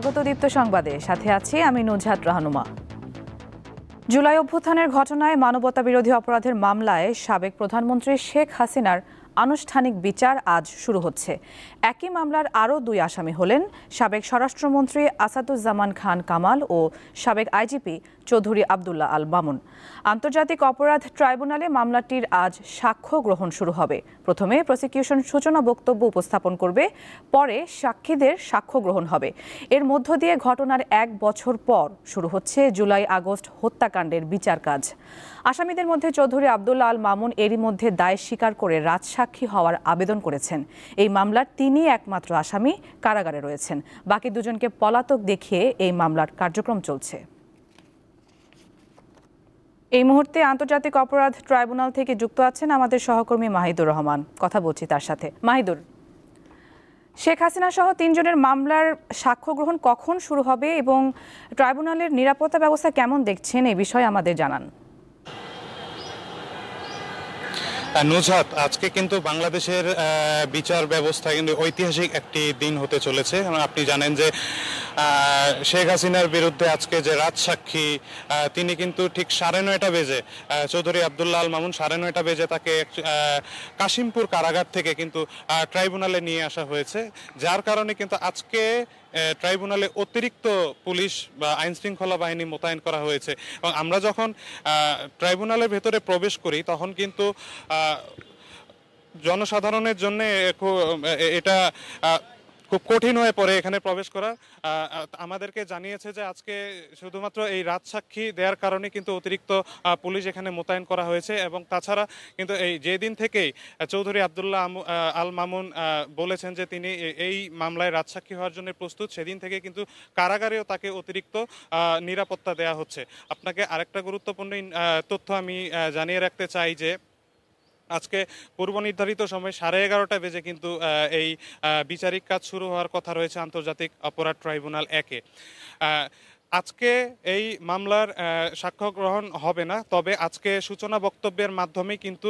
স্বাগত দীপ্ত সংবাদে, সাথে আছি আমি নুজহাত রাহনুমা। জুলাই অভ্যুত্থানের ঘটনায় মানবতা বিরোধী অপরাধের মামলায় সাবেক প্রধানমন্ত্রী শেখ হাসিনার আনুষ্ঠানিক বিচার আজ শুরু হচ্ছে। একই মামলার আরও দুই আসামি হলেন সাবেক স্বরাষ্ট্রমন্ত্রী আসাদুজ্জামান খান কামাল ও সাবেক আইজিপি চৌধুরী আবদুল্লাহ আল মামুন। আন্তর্জাতিক অপরাধ ট্রাইব্যুনালে মামলাটির আজ সাক্ষ্য গ্রহণ শুরু হবে। প্রথমে প্রসিকিউশন সূচনা বক্তব্য উপস্থাপন করবে, পরে সাক্ষীদের সাক্ষ্য গ্রহণ হবে। এর মধ্য দিয়ে ঘটনার 1 বছর পর শুরু হচ্ছে জুলাই আগস্ট হত্যাকাণ্ডের বিচার কাজ। আসামিদের মধ্যে চৌধুরী আবদুল্লাহ আল মামুন এরই মধ্যে দায় স্বীকার করে রাজসাক্ষী হওয়ার আবেদন করেছেন। এই মামলার তিনি একমাত্র আসামি, কারাগারে রয়েছেন। বাকি দুজনকে পলাতক দেখিয়ে এই মামলার কার্যক্রম চলছে। এই মুহূর্তে আন্তর্জাতিক অপরাধ ট্রাইব্যুনাল থেকে যুক্ত আছেন আমাদের সহকর্মী মাহিদুর রহমান। কথা বলছি তার সাথে। মাহিদুর, শেখ হাসিনা সহ 3 জনের মামলার সাক্ষ্য গ্রহণ কখন শুরু হবে এবং ট্রাইব্যুনালের নিরাপত্তা ব্যবস্থা কেমন দেখছেন, এই বিষয়ে আমাদের জানান। নুজহাত, আজকে কিন্তু বাংলাদেশের বিচার ব্যবস্থা কিন্তু ঐতিহাসিক একটি দিন হতে চলেছে। আপনি জানেন যে শেখ হাসিনার বিরুদ্ধে আজকে যে রাজসাক্ষী, তিনি কিন্তু ঠিক 9:30 বেজে, চৌধুরী আবদুল্লাহ আল মামুন 9:30 বেজে তাকে কাশিমপুর কারাগার থেকে কিন্তু ট্রাইব্যুনালে নিয়ে আসা হয়েছে, যার কারণে কিন্তু আজকে ট্রাইব্যুনালে অতিরিক্ত পুলিশ বা আইন শৃঙ্খলা বাহিনী মোতায়েন করা হয়েছে। এবং আমরা যখন ট্রাইব্যুনালের ভেতরে প্রবেশ করি তখন কিন্তু জনসাধারণের জন্য এটা খুব কঠিন হয়ে পড়ে এখানে প্রবেশ করা। আমাদেরকে জানিয়েছে যে আজকে শুধুমাত্র এই রাজসাক্ষী দেওয়ার কারণে কিন্তু অতিরিক্ত পুলিশ এখানে মোতায়েন করা হয়েছে। এবং তাছাড়া কিন্তু এই যেদিন থেকেই চৌধুরী আবদুল্লাহ আল মামুন বলেছেন যে তিনি এই মামলায় রাজসাক্ষী হওয়ার জন্য প্রস্তুত, সেদিন থেকে কিন্তু কারাগারেও তাকে অতিরিক্ত নিরাপত্তা দেওয়া হচ্ছে। আপনাকে আরেকটা গুরুত্বপূর্ণ তথ্য আমি জানিয়ে রাখতে চাই যে আজকে পূর্ব নির্ধারিত সময় 11:30 বেজে কিন্তু এই বিচারিক কাজ শুরু হওয়ার কথা রয়েছে আন্তর্জাতিক অপরাধ ট্রাইব্যুনাল 1-এ। আজকে এই মামলার সাক্ষ্য গ্রহণ হবে না, তবে আজকে সূচনা বক্তব্যের মাধ্যমে কিন্তু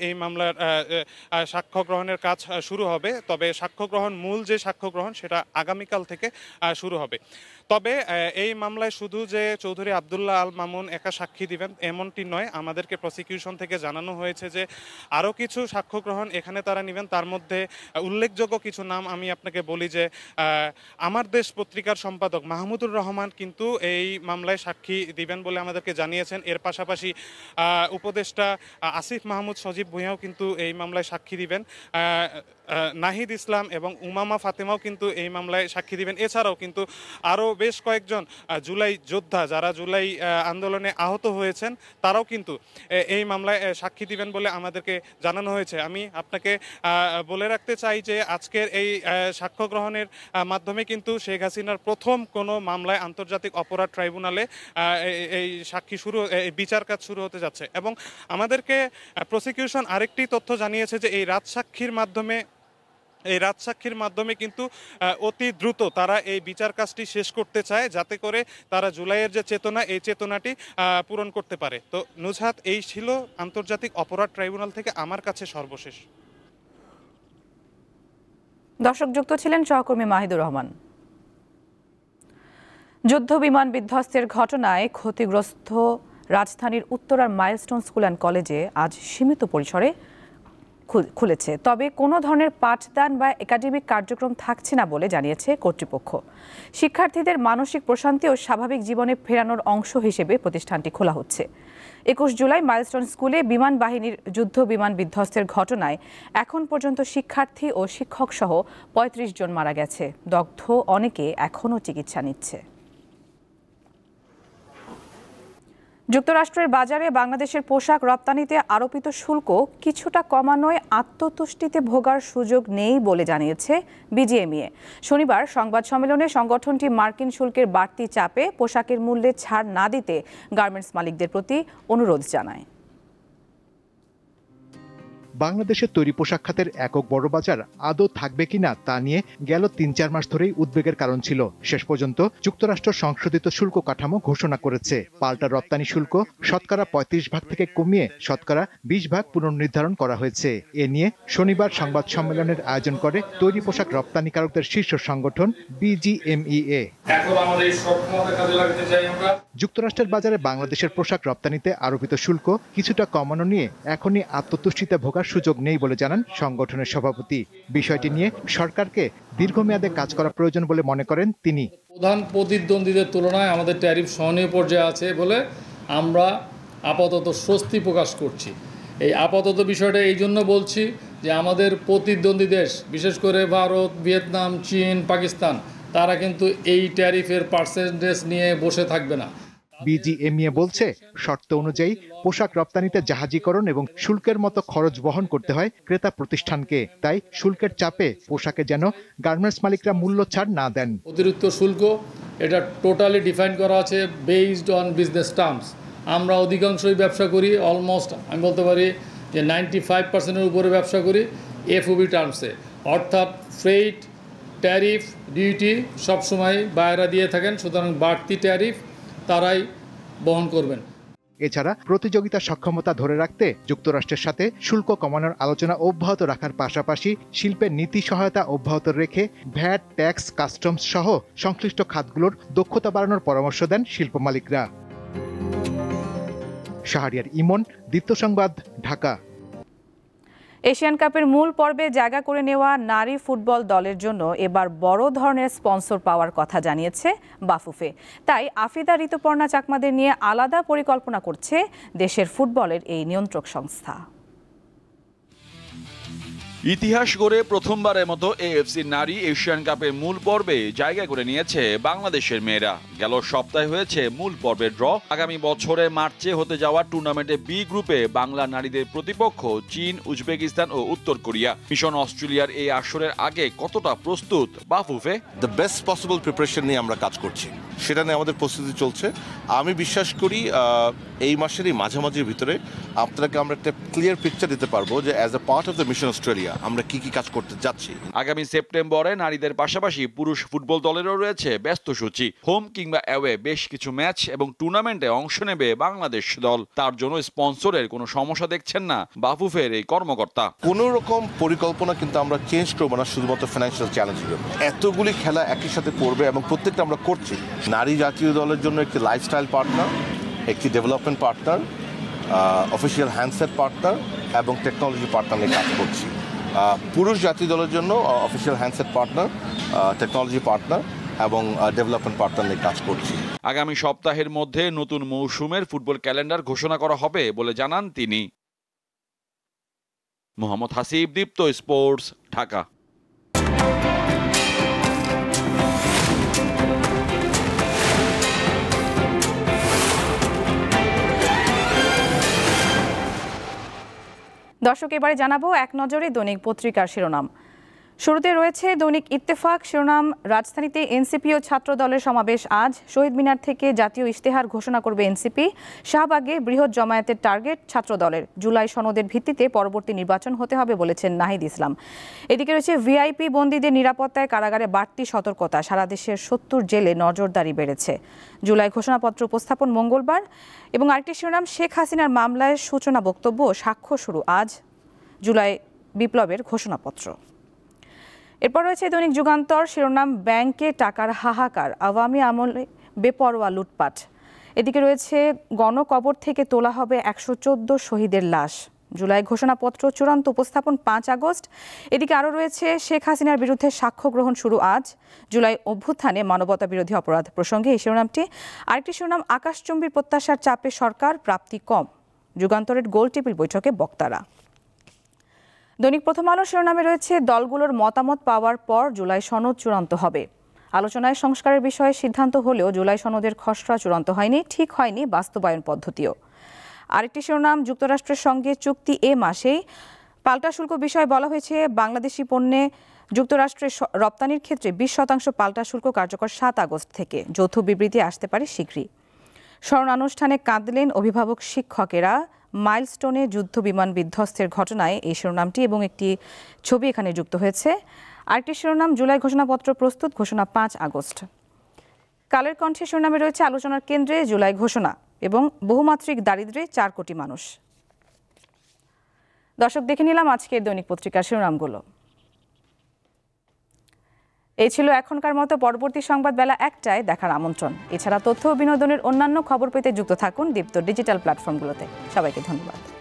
এই মামলার সাক্ষ্য গ্রহণের কাজ শুরু হবে। তবে সাক্ষ্য গ্রহণ, মূল যে সাক্ষ্য গ্রহণ, সেটা আগামীকাল থেকে শুরু হবে। তবে এই মামলায় শুধু যে চৌধুরী আবদুল্লাহ আল মামুন একা সাক্ষী দিবেন এমনটি নয়, আমাদেরকে প্রসিকিউশন থেকে জানানো হয়েছে যে আরও কিছু সাক্ষ্য গ্রহণ এখানে তারা নেবেন। তার মধ্যে উল্লেখযোগ্য কিছু নাম আমি আপনাকে বলি যে আমার দেশ পত্রিকার সম্পাদক মাহমুদুর রহমান কিন্তু এই মামলায় সাক্ষী দিবেন বলে আমাদেরকে জানিয়েছেন। এর পাশাপাশি উপদেষ্টা আসিফ মাহমুদ সজীব ভূঁইয়াও কিন্তু এই মামলায় সাক্ষী দিবেন। নাহিদ ইসলাম এবং উমামা ফাতেমাও কিন্তু এই মামলায় সাক্ষী দিবেন। এছাড়াও কিন্তু আরও বেশ কয়েকজন জুলাই যোদ্ধা, যারা জুলাই আন্দোলনে আহত হয়েছেন, তারাও কিন্তু এই মামলায় সাক্ষী দিবেন বলে আমাদেরকে জানানো হয়েছে। আমি আপনাকে বলে রাখতে চাই যে আজকের এই সাক্ষ্য গ্রহণের মাধ্যমে কিন্তু শেখ হাসিনার প্রথম কোনো মামলায় আন্তর্জাতিক অপরাধ ট্রাইব্যুনালে এই বিচার কাজ শুরু হতে যাচ্ছে। এবং আমাদেরকে প্রসিকিউশন আরেকটি তথ্য জানিয়েছে যে এই রাজসাক্ষীর মাধ্যমে কিন্তু অতি দ্রুত তারা এই বিচার কাজটি শেষ করতে চায়, যাতে করে তারা জুলাইয়ের যে চেতনা, এই চেতনাটি পূরণ করতে পারে। তো নুজহাত, এই ছিল আন্তর্জাতিক অপরাধ ট্রাইব্যুনাল থেকে আমার কাছে সর্বশেষ। দর্শক, যুক্ত ছিলেন সহকর্মী মাহিদুর রহমান। যুদ্ধ বিমান বিধ্বস্তের ঘটনায় ক্ষতিগ্রস্ত রাজধানীর উত্তরার মাইলস্টোন স্কুল অ্যান্ড কলেজে আজ সীমিত পরিসরে খুলেছে, তবে কোনো ধরনের পাঠদান বা একাডেমিক কার্যক্রম থাকছে না বলে জানিয়েছে কর্তৃপক্ষ। শিক্ষার্থীদের মানসিক প্রশান্তি ও স্বাভাবিক জীবনে ফেরানোর অংশ হিসেবে প্রতিষ্ঠানটি খোলা হচ্ছে। 21 জুলাই মাইলস্টোন স্কুলে বিমান বাহিনীর যুদ্ধ বিমান বিধ্বস্তের ঘটনায় এখন পর্যন্ত শিক্ষার্থী ও শিক্ষক সহ 35 জন মারা গেছে। দগ্ধ অনেকে এখনও চিকিৎসা নিচ্ছে। যুক্তরাষ্ট্রের বাজারে বাংলাদেশের পোশাক রপ্তানিতে আরোপিত শুল্ক কিছুটা কমানোয় আত্মতুষ্টিতে ভোগার সুযোগ নেই বলে জানিয়েছে বিজিএমইএ। শনিবার সংবাদ সম্মেলনে সংগঠনটি মার্কিন শুল্কের বাড়তি চাপে পোশাকের মূল্যে ছাড় না দিতে গার্মেন্টস মালিকদের প্রতি অনুরোধ জানায়। বাংলাদেশের তৈরি পোশাক খাতের একক বড় বাজার আদৌ থাকবে কিনা তা নিয়ে গেল ৩-৪ মাস ধরেই উদ্বেগের কারণ ছিল। শেষ পর্যন্ত যুক্তরাষ্ট্র সংশোধিত শুল্ক কাঠামো ঘোষণা করেছে। পাল্টা রপ্তানি শুল্ক শতকরা ৩৫% থেকে কমিয়ে শতকরা 20% পুনর্নির্ধারণ করা হয়েছে। এ নিয়ে শনিবার সংবাদ সম্মেলনের আয়োজন করে তৈরি পোশাক রপ্তানিকারকদের শীর্ষ সংগঠন BGMEA। যুক্তরাষ্ট্রের বাজারে বাংলাদেশের পোশাক রপ্তানিতে আরোপিত শুল্ক কিছুটা কমানো নিয়ে এখনই আত্মতুষ্টিতে ভোগার সুযোগ নেই বলে জানান সংগঠনের সভাপতি। বিষয়টি নিয়ে সরকারকে দীর্ঘমেয়াদে কাজ করা প্রয়োজন বলে মনে করেন তিনি। প্রধান প্রতিদ্বন্দ্বীদের তুলনায় আমাদের ট্যারিফ সহনীয় পর্যায়ে আছে বলে আমরা আপাতত স্বস্তি প্রকাশ করছি। এই আপাতত বিষয়টা এই জন্য বলছি যে আমাদের প্রতিদ্বন্দ্বী দেশ, বিশেষ করে ভারত, ভিয়েতনাম, চীন, পাকিস্তান, তারা কিন্তু এই ট্যারিফের পার্সেন্টেজ নিয়ে বসে থাকবে না। BGMEA বলছে, শর্ত অনুযায়ী পোশাক রপ্তানিতে জাহাজীকরণ এবং শুল্কের মতো খরচ বহন করতে হয় ক্রেতা প্রতিষ্ঠানকে। তাই শুল্কের চাপে পোশাকে যেন গার্মেন্টস মালিকরা মূল্য ছাড় না দেন। অতিরিক্ত শুল্ক এটা টোটালি ডিফাইন করা আছে বেসড অন বিজনেস টার্মস। আমরা অধিকাংশই ব্যবসা করি, অলমোস্ট আমি বলতে পারি যে 95%-এর উপরে ব্যবসা করি FOB টার্মসে, অর্থাৎ ফ্রেট, ট্যারিফ, ডিউটি সবসময় বাইরে দিয়ে থাকেন। সুতরাং বাড়তি ট্যারিফ তারাই বহন করবেন। এছাড়া প্রতিযোগিতা সক্ষমতা ধরে রাখতে যুক্তরাষ্ট্রের সাথে শুল্ক কমানোর আলোচনা অব্যাহত রাখার পাশাপাশি শিল্পের নীতি সহায়তা অব্যাহত রেখে ভ্যাট, ট্যাক্স, কাস্টমস সহ সংশ্লিষ্ট খাতগুলোর দক্ষতা বাড়ানোর পরামর্শ দেন শিল্প মালিকরা। শাহরিয়ার ইমন, দীপ্ত সংবাদ, ঢাকা। এশিয়ান কাপের মূল পর্বে জায়গা করে নেওয়া নারী ফুটবল দলের জন্য এবার বড় ধরনের স্পন্সর পাওয়ার কথা জানিয়েছে বাফুফে। তাই আফিদা, ঋতুপর্ণা চাকমাদের নিয়ে আলাদা পরিকল্পনা করছে দেশের ফুটবলের এই নিয়ন্ত্রক সংস্থা। ইতিহাস গড়ে প্রথমবারের মতো AFC নারী এশিয়ান কাপের মূল পর্বে জায়গা করে নিয়েছে বাংলাদেশের মেয়েরা। গেল সপ্তাহে হয়েছে মূল পর্বের ড্র। আগামী বছরে মার্চে হতে যাওয়া টুর্নামেন্টে বি গ্রুপে বাংলা নারীদের প্রতিপক্ষ চীন, উজবেকিস্তান ও উত্তর কোরিয়া। মিশন অস্ট্রেলিয়ার এই আসরের আগে কতটা প্রস্তুত Bafufe? The best possible preparation নিয়ে আমরা কাজ করছি, সেটা নিয়ে আমাদের প্রস্তুতি চলছে। আমি বিশ্বাস করি এই মাসের এই মাঝামাঝির ভিতরে আপনাকে আমরা একটা ক্লিয়ার পিকচার দিতে পারবো যে as a part of the mission Australia আমরা কি কি কাজ করতে যাচ্ছি। আগামী সেপ্টেম্বরে নারীদের পাশাপাশি পুরুষ ফুটবল দলেরও রয়েছে ব্যস্ত সূচি। হোম কিংবা অ্যাওয়ে বেশ কিছু ম্যাচ এবং টুর্নামেন্টে অংশ নেবে বাংলাদেশ দল। তার জন্য স্পন্সরের কোনো সমস্যা দেখছেন না বাফুফের এই কর্মকর্তা। কোনো রকম পরিকল্পনা কিন্তু আমরা চেঞ্জ করবো না শুধুমাত্র ফিনান্সিয়াল চ্যালেঞ্জের জন্য। এতগুলি খেলা একই সাথে পড়বে এবং প্রত্যেকটা আমরা করছি। নারী জাতীয় দলের জন্য একটি লাইফস্টাইল পার্টনার, একটি development partner, official handset partner এবং টেকনোলজি পার্টনার নিয়ে কাজ করছি। পুরুষ জাতীয় দলের জন্য official handset partner, technology partner এবং ডেভেলপমেন্ট পার্টনার নিয়ে কাজ করছি। আগামী সপ্তাহের মধ্যে নতুন মৌসুমের ফুটবল ক্যালেন্ডার ঘোষণা করা হবে বলে জানান তিনি। মোহাম্মদ হাসিব, দীপ্ত স্পোর্টস, ঢাকা। দর্শক, এবারে জানাবো এক নজরে দৈনিক পত্রিকার শিরোনাম। শুরুতে রয়েছে দৈনিক ইত্তেফাক শিরোনাম, রাজধানীতে এনসিপি ও ছাত্র দলের সমাবেশ আজ। শহীদ মিনার থেকে জাতীয় ইশতেহার ঘোষণা করবে এনসিপি। শাহবাগে বৃহৎ জমায়েতের টার্গেট ছাত্র দলের। জুলাই সনদের ভিত্তিতে পরবর্তী নির্বাচন হতে হবে বলেছেন নাহিদ ইসলাম। এদিকে রয়েছে ভিআইপি বন্দীদের নিরাপত্তায় কারাগারে বাড়তি সতর্কতা। সারা দেশের 70 জেলে নজরদারি বেড়েছে। জুলাই ঘোষণাপত্র উপস্থাপন মঙ্গলবার। এবং আরেকটি শিরোনাম, শেখ হাসিনার মামলায় সূচনা বক্তব্য, সাক্ষ্য শুরু আজ। জুলাই বিপ্লবের ঘোষণাপত্র। এরপর রয়েছে দৈনিক যুগান্তর শিরোনাম, ব্যাংকে টাকার হাহাকার, আওয়ামী আমলে বেপরোয়া লুটপাট। এদিকে রয়েছে গণকবর থেকে তোলা হবে 114 শহীদের লাশ। জুলাই ঘোষণাপত্র চূড়ান্ত উপস্থাপন 5 আগস্ট। এদিকে আরও রয়েছে শেখ হাসিনার বিরুদ্ধে সাক্ষ্য গ্রহণ শুরু আজ। জুলাই অভ্যুত্থানে মানবতা বিরোধী অপরাধ প্রসঙ্গে এই শিরোনামটি। আরেকটি শিরোনাম, আকাশচুম্বীর প্রত্যাশার চাপে সরকার, প্রাপ্তি কম। যুগান্তরের গোল টেবিল বৈঠকে বক্তারা। দৈনিক প্রথম আলো শিরোনামে রয়েছে, দলগুলোর মতামত পাওয়ার পর জুলাই সনদ চূড়ান্ত হবে। আলোচনায় সংস্কারের বিষয়ে সিদ্ধান্ত হলেও জুলাই সনদের খসড়া চূড়ান্ত হয়নি, ঠিক হয়নি বাস্তবায়ন পদ্ধতিও। আরেকটি শিরোনাম, যুক্তরাষ্ট্রের সঙ্গে চুক্তি এ মাসেই। পাল্টা শুল্ক বিষয়ে বলা হয়েছে, বাংলাদেশি পণ্যে যুক্তরাষ্ট্রের রপ্তানির ক্ষেত্রে 20% পাল্টা শুল্ক কার্যকর 7 আগস্ট থেকে। যৌথ বিবৃতি আসতে পারে শীঘ্রই। স্মরণানুষ্ঠানে কাঁদলেন অভিভাবক শিক্ষকেরা। মাইলস্টোনে যুদ্ধ বিমান বিধ্বস্তের ঘটনায় এই শিরোনামটি এবং একটি ছবি এখানে যুক্ত হয়েছে। আরেকটি শিরোনাম জুলাই ঘোষণাপত্র প্রস্তুত, ঘোষণা 5 আগস্ট। কালের কণ্ঠে শিরোনামে রয়েছে আলোচনার কেন্দ্রে জুলাই ঘোষণা এবং বহুমাত্রিক দারিদ্র্যে 4 কোটি মানুষ। দর্শক, দেখে নিলাম আজকের দৈনিক পত্রিকার শিরোনামগুলো। এই ছিল এখনকার মতো। পরবর্তী সংবাদ বেলা 1টায় দেখার আমন্ত্রণ। এছাড়া তথ্য ও বিনোদনের অন্যান্য খবর পেতে যুক্ত থাকুন দীপ্ত ডিজিটাল প্ল্যাটফর্মগুলোতে। সবাইকে ধন্যবাদ।